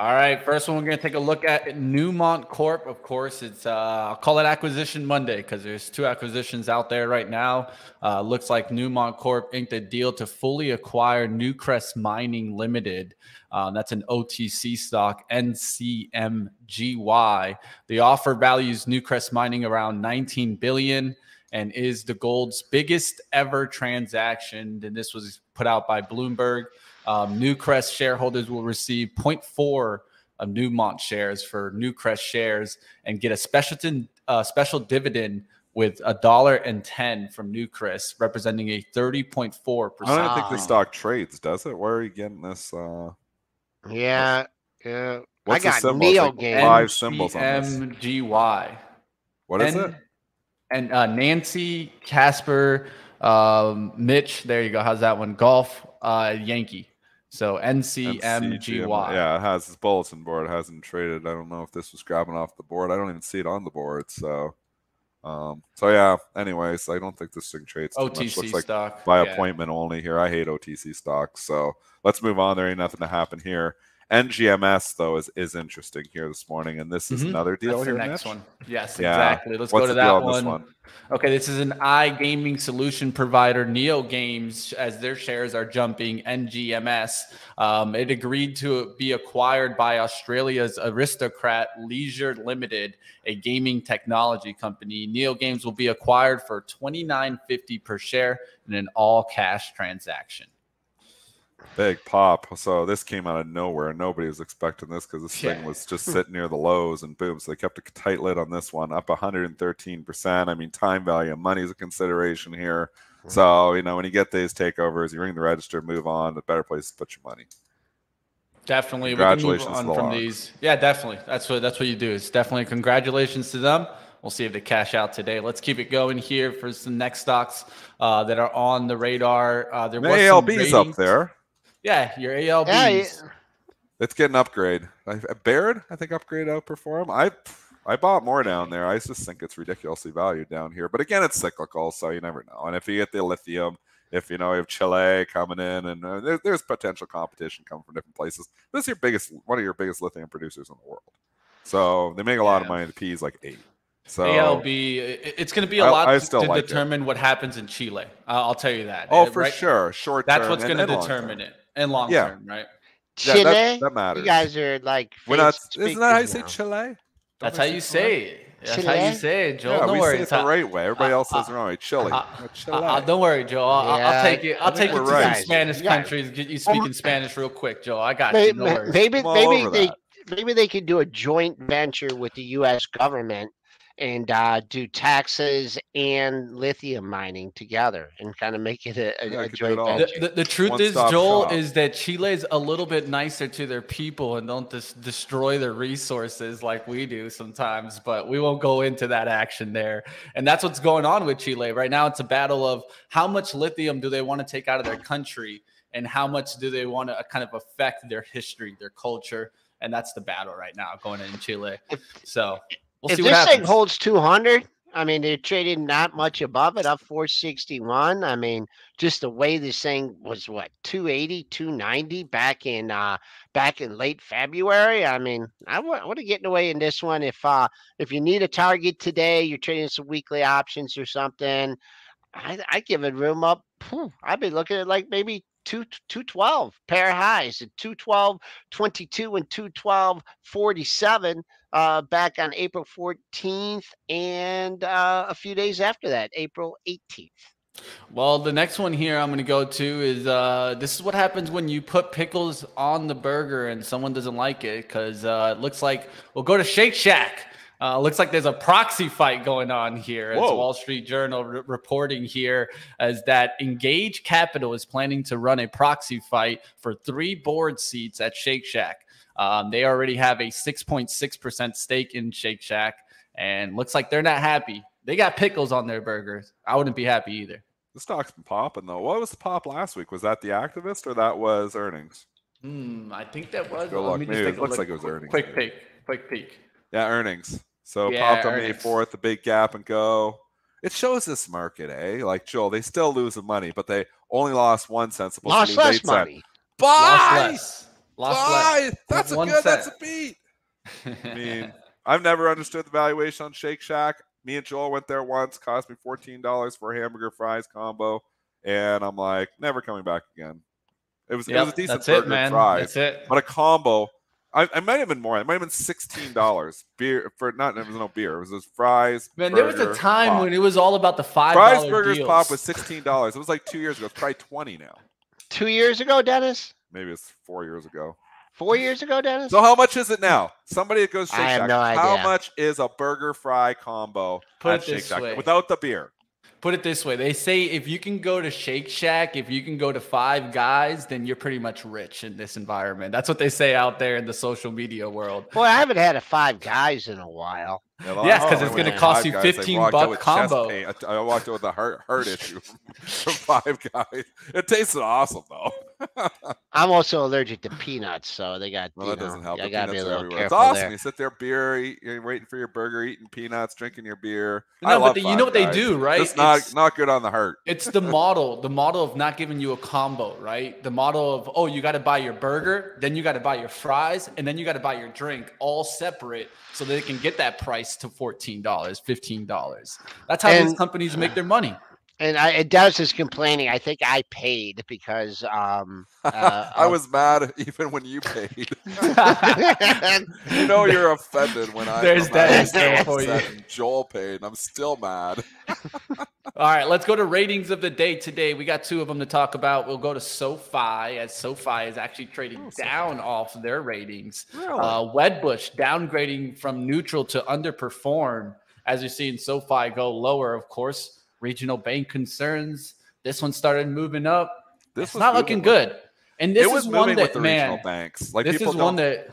All right, first one we're going to take a look at Newmont Corp. Of course, it's I'll call it Acquisition Monday because there's 2 acquisitions out there right now. Looks like Newmont Corp inked a deal to fully acquire Newcrest Mining Limited. That's an OTC stock, NCMGY. The offer values Newcrest Mining around $19 billion and is the gold's biggest ever transaction. And this was put out by Bloomberg. Newcrest shareholders will receive 0.4 of Newmont shares for Newcrest shares and get a special dividend with $1.10 from Newcrest, representing a 30.4%. I don't think the stock trades, does it? Where are you getting this? Yeah. What's I got the symbol? Neo Like Game. 5 symbols on this. NCMGY. What is it? And Nancy, Casper, Mitch. There you go. How's that one? Golf, Yankee. So NCMGY. Yeah, it has this bulletin board. It hasn't traded. I don't know if this was grabbing off the board. I don't even see it on the board. So yeah. Anyways, I don't think this thing trades too OTC much. Looks stock like by appointment only here. I hate OTC stocks. So let's move on. There ain't nothing to happen here. NGMS though is interesting here this morning, and this is another deal. That's here, the next Mitch? one. Yes, exactly. Let's go to that one. Okay, this is an iGaming solution provider, Neo Games, as their shares are jumping. NGMS. It agreed to be acquired by Australia's Aristocrat Leisure Limited, a gaming technology company. Neo Games will be acquired for $29.50 per share in an all-cash transaction. Big pop. So this came out of nowhere. Nobody was expecting this because this thing was just sitting near the lows, and boom. So they kept a tight lid on this one, up 113%. I mean, time value of money is a consideration here. So, when you get these takeovers, you ring the register, move on, the better place to put your money. Definitely. Congratulations we can move on from these. Yeah, definitely. That's what you do. It's definitely congratulations to them. We'll see if they cash out today. Let's keep it going here for some next stocks that are on the radar. There was ALB's up there. Yeah, your ALBs. Yeah. Let's get an upgrade. Baird, I think upgrade outperform. I bought more down there. I just think it's ridiculously valued down here. But again, it's cyclical, so you never know. And if you get the lithium, if you have Chile coming in, and there's potential competition coming from different places. This is one of your biggest lithium producers in the world. So they make a lot of money. The P is like 8. So ALB, it's going to be a lot to determine what happens in Chile. I'll tell you that. Oh, for sure. Short term. That's what's going to determine it. And long term, right? Chile? Yeah, that matters. You guys are like... Isn't that how you say Chile? That's how you say it. That's how you say it, Joel. Yeah, don't worry. Say it the right way. Everybody else says it wrong. Chile. Don't worry, Joel. I'll take it. I'll take you to some Spanish countries. Get you speaking Spanish real quick, Joel. I got you. No worries. Maybe they could do a joint venture with the U.S. government and do taxes and lithium mining together and kind of make it a joint venture. The truth is, Joel, is that Chile's a little bit nicer to their people and don't destroy their resources like we do sometimes, but we won't go into that action there. And that's what's going on with Chile. Right now, it's a battle of how much lithium do they want to take out of their country and how much do they want to kind of affect their history, their culture. And that's the battle right now going in Chile. So... if this thing holds 200, I mean, they're trading not much above it, up 461. I mean, just the way this thing was, 280, 290 back in late February. I mean, I want to get away in this one. If you need a target today, you're trading some weekly options or something, I give it room up. I'd be looking at like maybe 212 pair highs at 212.22 and 212.47 back on April 14th and a few days after that, April 18th. Well, the next one here I'm going to go to is this is what happens when you put pickles on the burger and someone doesn't like it, because it looks like we'll go to Shake Shack. Looks like there's a proxy fight going on here. As Wall Street Journal reporting here as that Engage Capital is planning to run a proxy fight for 3 board seats at Shake Shack. They already have a 6.6% stake in Shake Shack, and looks like they're not happy. They got pickles on their burgers. I wouldn't be happy either. The stock's been popping, though. What was the pop last week? Was that the activist or that was earnings? I think that was. It looks like it was earnings. Quick peek. Yeah, earnings. So popped on May 4th, the big gap and go. It shows this market, Like, Joel, they still lose the money, but they only lost 1 cent. Lost less money. Buy! Lost Why? less. That's a One good. cent. That's a beat. I mean, I've never understood the valuation on Shake Shack. Me and Joel went there once. Cost me $14 for a hamburger fries combo, and I'm like, never coming back again. It was a decent that's burger it, man. and fries, That's it. but a combo. I might have been more. It might have been $16 beer for not. There was no beer. It was fries. Man, burger, there was a time pop. when it was all about the $5 fries, burgers, deals. pop was $16. It was like 2 years ago. It's probably 20 now. 2 years ago, Dennis? Maybe it's 4 years ago. 4 years ago, Dennis? So how much is it now? Somebody that goes Shake I have Shack. no idea. How much is a burger fry combo Put at it Shake this Shack way. without the beer? Put it this way. They say if you can go to Shake Shack, if you can go to Five Guys, then you're pretty much rich in this environment. That's what they say out there in the social media world. Boy, I haven't had a Five Guys in a while. Yes, because it's going to cost you $15 combo. I walked out with a heart issue from Five Guys. It tasted awesome though. I'm also allergic to peanuts, so they got. Well, that doesn't help. I gotta be a little everywhere. careful It's awesome. there. You sit there, you're waiting for your burger, eating peanuts, drinking your beer. No, but you know what they do, right? It's not good on the heart. It's the model of not giving you a combo, right? The model of, oh, you got to buy your burger, then you got to buy your fries, and then you got to buy your drink all separate so they can get that price to $14, $15. That's how these companies make their money. And Dennis is complaining. I think I paid because I was mad even when you paid. You know you're offended when There's that for you. And Joel paid, and I'm still mad. All right, let's go to ratings of the day today. We got two of them to talk about. We'll go to SOFI, as SOFI is actually trading down off their ratings. Really? Wedbush downgrading from neutral to underperform, as you're seeing SOFI go lower, of course. Regional bank concerns. This one started moving up. It's not looking good. And this is one that, with the regional banks. Like, this is one that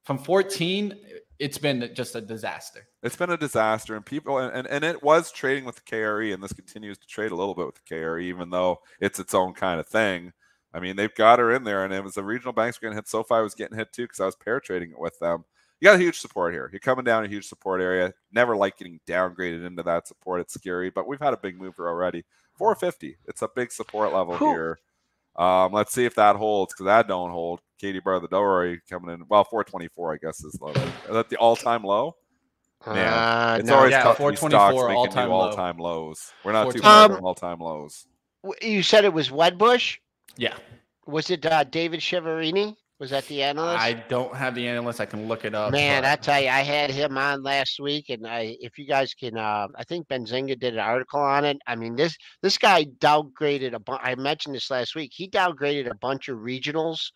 from 14, it's been just a disaster. It's been a disaster, and people and it was trading with the KRE, and this continues to trade a little bit with the KRE, even though it's its own kind of thing. I mean, they've got her in there, and it was the regional banks were getting hit. SOFI was getting hit too because I was pair trading it with them. You got a huge support here. You're coming down a huge support area. Never like getting downgraded into that support. It's scary, but we've had a big mover already. 450. It's a big support level here. Let's see if that holds, because that don't hold. Katie Bar the Dory coming in. Well, 424, I guess, is low. Is that the all-time low? Man, it's always tough to be stocks making new all-time lows. We're not too far from all-time lows. You said it was Wedbush? Yeah. Was it David Chiaverini? Was that the analyst? I don't have the analyst. I can look it up. Man, I tell you, I had him on last week, and if you guys can, I think Benzinga did an article on it. I mean, this guy downgraded I mentioned this last week. He downgraded a bunch of regionals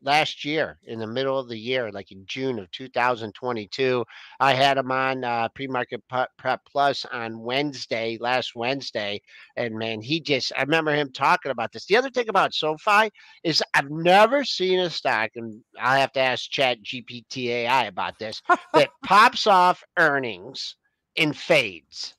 last year in the middle of the year, like in June of 2022. I had him on PreMarket Prep Plus on last Wednesday. And man, I remember him talking about this. The other thing about SOFI is I've never seen a stock, and I have to ask ChatGPT AI about this, that pops off earnings and fades.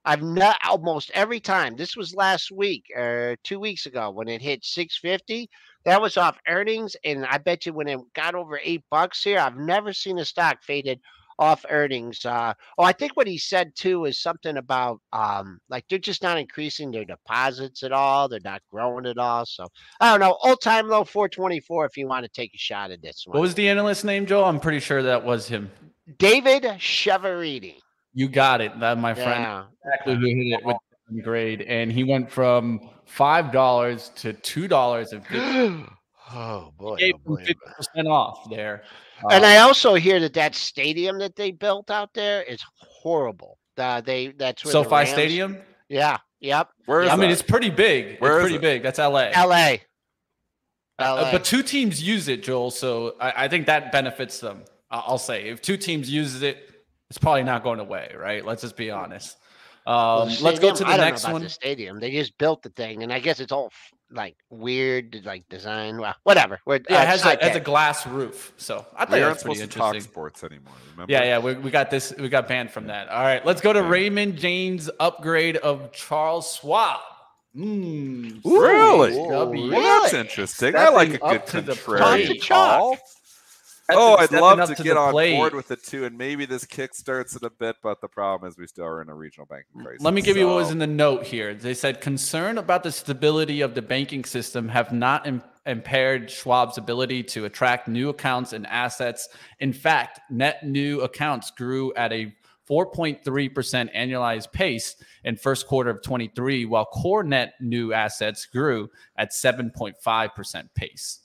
I've not almost every time. This was last week or 2 weeks ago when it hit 650. That was off earnings, and I bet you when it got over $8 here, I've never seen a stock faded off earnings. I think what he said too is something about like they're just not increasing their deposits at all. They're not growing at all. So I don't know. All-time low 424. If you want to take a shot at this one. What was the analyst name, Joe? I'm pretty sure that was him. David Chiaverini. You got it. That, my friend, exactly who hit it with the grade, and he went from $5 to $2.50. Oh boy! He gave him 50% off there. And I also hear that stadium that they built out there is horrible. That's where SoFi Stadium. Yeah. Yep. Where is that? I mean, it's pretty big. Where it's pretty big. That's LA. LA. But two teams use it, Joel. So I think that benefits them. I'll say if two teams uses it, it's probably not going away, right? Let's just be honest. Let's go to the next one. The stadium. They just built the thing, and I guess it's all like weird, like design. Well, whatever. It has a glass roof, so I think that's pretty interesting. Talk sports anymore. Remember? Yeah. We got this. We got banned from that. All right, let's go to Raymond James upgrade of Charles Schwab. Really? Well, that's interesting. I like a good contrarian call. I'd love to get on board with it too, and maybe this kickstarts it a bit, but the problem is we still are in a regional banking crisis. Let me give you what was in the note here. They said concern about the stability of the banking system have not impaired Schwab's ability to attract new accounts and assets. In fact, net new accounts grew at a 4.3% annualized pace in first quarter of 23, while core net new assets grew at 7.5% pace.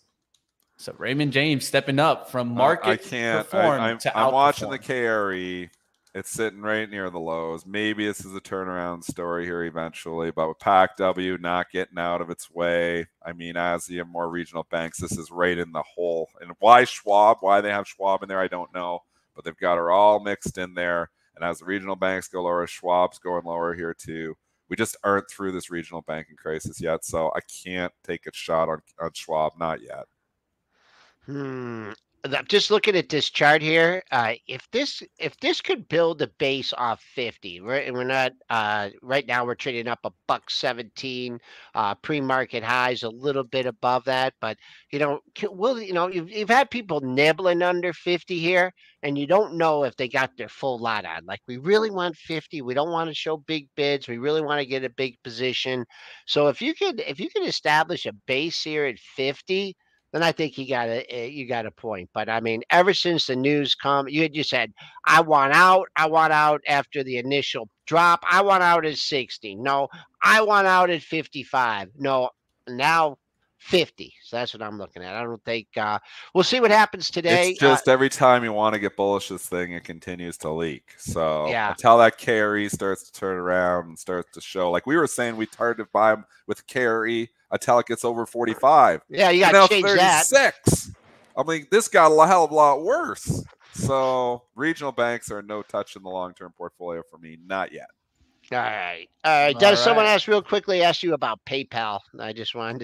So Raymond James stepping up from market perform to outperform. I'm watching the KRE. It's sitting right near the lows. Maybe this is a turnaround story here eventually, but with PACW not getting out of its way, I mean, as the more regional banks, this is right in the hole. And why Schwab, why they have Schwab in there, I don't know, but they've got her all mixed in there. And as the regional banks go lower, Schwab's going lower here too. We just aren't through this regional banking crisis yet, so I can't take a shot on Schwab, not yet. I'm just looking at this chart here. If this could build a base off 50, right? And we're not right now. We're trading up $1.17. Pre-market highs a little bit above that, but you've had people nibbling under 50 here, and you don't know if they got their full lot on. Like, we really want 50. We don't want to show big bids. We really want to get a big position. So if you could establish a base here at 50. Then I think you got a point. But I mean, ever since the news you just said, I want out after the initial drop. I want out at 60. No, I want out at 55. No, now 50. So that's what I'm looking at. I don't think we'll see what happens today. It's just every time you want to get bullish this thing, it continues to leak. So yeah, until that KRE starts to turn around and starts to show, like we were saying, we targeted buy them with KRE until it gets over 45. Yeah, you got to change 36. that. I mean, this got a hell of a lot worse. So regional banks are no touch in the long-term portfolio for me. Not yet. All right. Dennis, someone asked real quickly, asked you about PayPal. I just wanted to